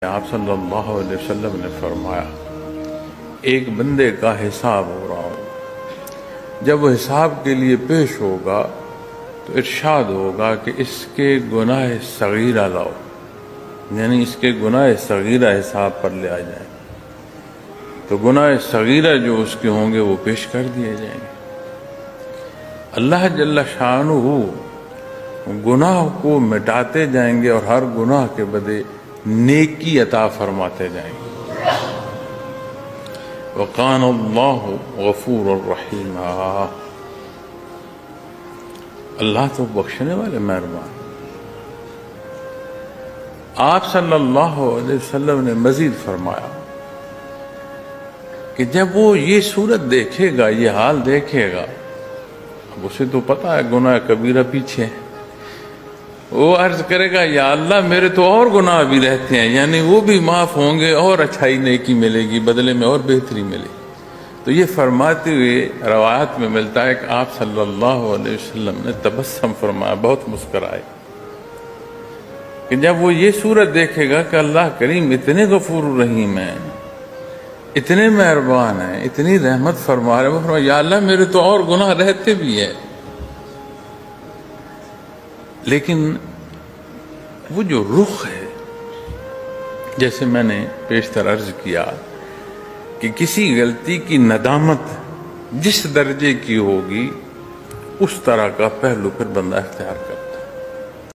آپ صلی اللہ علیہ وسلم نے فرمایا ایک بندے کا حساب ہو رہا ہو، جب وہ حساب کے لیے پیش ہوگا تو ارشاد ہوگا کہ اس کے گناہ صغیرہ لاؤ، یعنی اس کے گناہ صغیرہ حساب پر لے آ جائیں تو گناہ صغیرہ جو اس کے ہوں گے وہ پیش کر دیے جائیں گے۔ اللہ جل شانہ گناہ کو مٹاتے جائیں گے اور ہر گناہ کے بدلے نیکی عطا فرماتے جائیں گے۔ وَقَانَ اللَّهُ غَفُورًا رَحِيمًا، اللہ تو بخشنے والے مہربان۔ آپ صلی اللہ علیہ وسلم نے مزید فرمایا کہ جب وہ یہ صورت دیکھے گا، یہ حال دیکھے گا، اب اسے تو پتا ہے گناہ کبیرہ پیچھے ہے، وہ عرض کرے گا یا اللہ میرے تو اور گناہ بھی رہتے ہیں، یعنی وہ بھی معاف ہوں گے اور اچھائی نیکی ملے گی، بدلے میں اور بہتری ملے گی۔ تو یہ فرماتے ہوئے روایات میں ملتا ہے کہ آپ صلی اللہ علیہ وسلم نے تبسم فرمایا، بہت مسکرائے کہ جب وہ یہ صورت دیکھے گا کہ اللہ کریم اتنے غفور رحیم ہیں، اتنے مہربان ہیں، اتنی رحمت فرما رہے ہیں، وہ فرمایا یا اللہ میرے تو اور گناہ رہتے بھی ہیں، لیکن وہ جو رخ ہے، جیسے میں نے پیشتر عرض کیا کہ کسی غلطی کی ندامت جس درجے کی ہوگی اس طرح کا پہلو پھر بندہ اختیار کرے۔